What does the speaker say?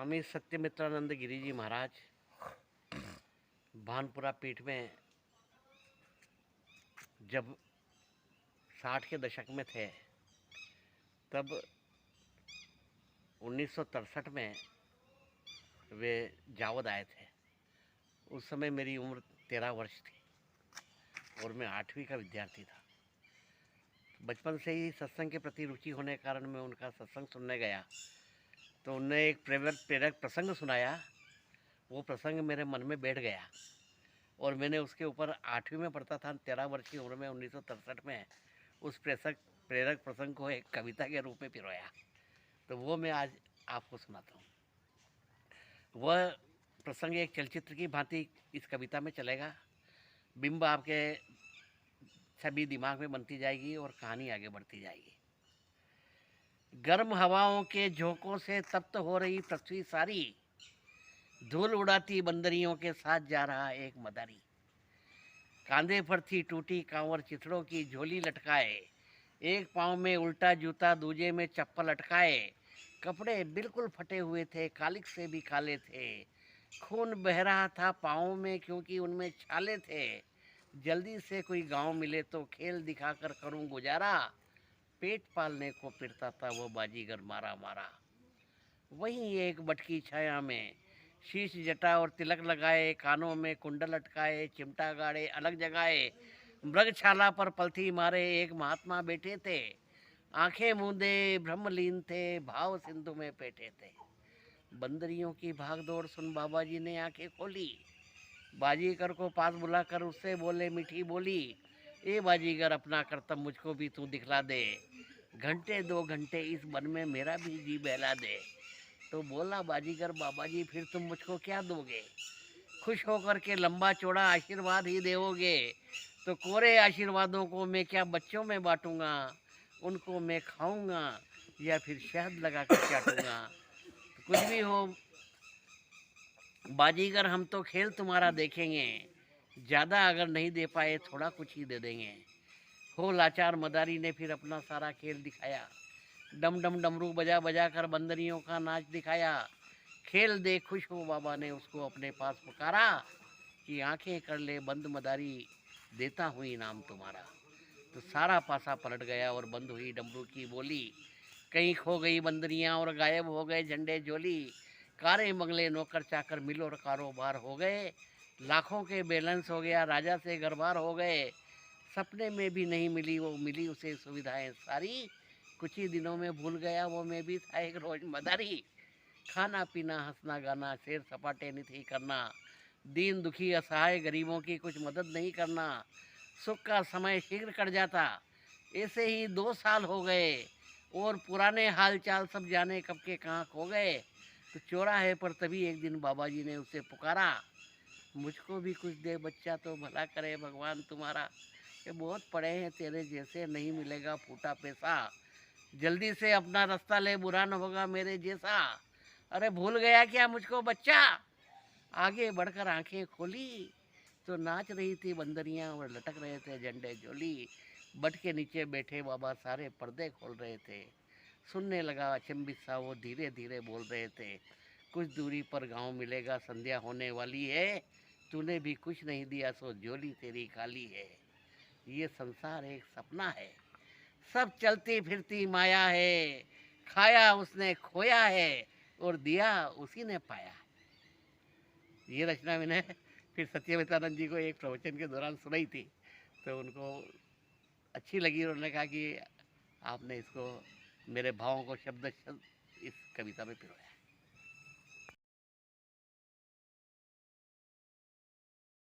स्वामी सत्यमित्रानंद गिरी जी महाराज भानपुरा पीठ में जब 60 के दशक में थे, तब 1963 में वे जावद आए थे। उस समय मेरी उम्र 13 वर्ष थी और मैं 8वीं का विद्यार्थी था। बचपन से ही सत्संग के प्रति रुचि होने के कारण मैं उनका सत्संग सुनने गया, तो उनने एक प्रेरक प्रसंग सुनाया। वो प्रसंग मेरे मन में बैठ गया और मैंने उसके ऊपर 8वीं में पढ़ता था, 13 वर्ष की उम्र में 1963 में उस प्रेरक प्रसंग को एक कविता के रूप में पिरोया। तो वो मैं आज आपको सुनाता हूँ। वह प्रसंग एक चलचित्र की भांति इस कविता में चलेगा। बिंब आपके छवि दिमाग में बनती जाएगी और कहानी आगे बढ़ती जाएगी। गर्म हवाओं के झोंकों से तप्त हो रही पृथ्वी सारी, धूल उड़ाती बंदरियों के साथ जा रहा एक मदारी। कांधे पर थी टूटी कांवर चिथड़ों की झोली लटकाए, एक पाँव में उल्टा जूता दूजे में चप्पल अटकाए। कपड़े बिल्कुल फटे हुए थे, कालिक से भी काले थे, खून बह रहा था पाँवों में क्योंकि उनमें छाले थे। जल्दी से कोई गांव मिले तो खेल दिखाकर करूं गुजारा, पेट पालने को फिरता था वो बाजीगर मारा मारा। वहीं एक बटकी छाया में शीश जटा और तिलक लगाए, कानों में कुंडल अटकाए, चिमटा गाड़े अलग जगाए, मृगशाला पर पलथी मारे एक महात्मा बैठे थे। आंखें मूंदे ब्रह्मलीन थे, भाव सिंधु में बैठे थे। बंदरियों की भागदौड़ सुन बाबा जी ने आंखें खोली। बाजीगर को पास बुलाकर उससे बोले मीठी बोली, ए बाजीगर अपना करतब मुझको भी तू दिखला दे, घंटे 2 घंटे इस वन में मेरा भी जी बहला दे। तो बोला बाजीगर, बाबा जी फिर तुम मुझको क्या दोगे? खुश होकर के लंबा चौड़ा आशीर्वाद ही दोगे। तो कोरे आशीर्वादों को मैं क्या बच्चों में बांटूंगा, उनको मैं खाऊंगा या फिर शहद लगा कर चाटूंगा। तो कुछ भी हो बाजीगर, हम तो खेल तुम्हारा देखेंगे, ज़्यादा अगर नहीं दे पाए थोड़ा कुछ ही दे देंगे। हो लाचार मदारी ने फिर अपना सारा खेल दिखाया। डम डम डमरू बजा बजा कर बंदरियों का नाच दिखाया। खेल देख खुश हो बाबा ने उसको अपने पास पुकारा, कि आंखें कर ले बंद मदारी, देता हूँ इनाम तुम्हारा। तो सारा पासा पलट गया और बंद हुई डमरू की बोली। कहीं खो गई बंदरियां और गायब हो गए झंडे झोली। कारे बंगले नौकर चाकर मिल और कारोबार हो गए, लाखों के बैलेंस हो गया, राजा से घरबार हो गए। सपने में भी नहीं मिली वो मिली उसे सुविधाएं सारी, कुछ ही दिनों में भूल गया वो मैं भी था एक रोज मदारी। खाना पीना हंसना गाना शेर सपाटे नहीं करना, दीन दुखी असहाय गरीबों की कुछ मदद नहीं करना। सुख का समय शीघ्र कट जाता, ऐसे ही 2 साल हो गए और पुराने हालचाल सब जाने कब के कहाँ खो गए। तो चौराहे पर तभी एक दिन बाबा जी ने उसे पुकारा, मुझको भी कुछ दे बच्चा तो भला करे भगवान तुम्हारा। ये बहुत पड़े हैं तेरे जैसे, नहीं मिलेगा फूटा पैसा, जल्दी से अपना रास्ता ले बुरा न होगा मेरे जैसा। अरे भूल गया क्या मुझको बच्चा? आगे बढ़कर आंखें खोली तो नाच रही थी बंदरियां और लटक रहे थे झंडे झोली। बट के नीचे बैठे बाबा सारे पर्दे खोल रहे थे। सुनने लगा अचंभित सा वो धीरे धीरे बोल रहे थे, कुछ दूरी पर गांव मिलेगा संध्या होने वाली है, तूने भी कुछ नहीं दिया सो झोली तेरी खाली है। ये संसार एक सपना है, सब चलती फिरती माया है, खाया उसने खोया है और दिया उसी ने पाया। ये रचना मैंने फिर सत्यमित्रानंद जी को एक प्रवचन के दौरान सुनाई थी, तो उनको अच्छी लगी और उन्होंने कहा कि आपने इसको मेरे भावों को शब्द शब्द इस कविता में पिरोया।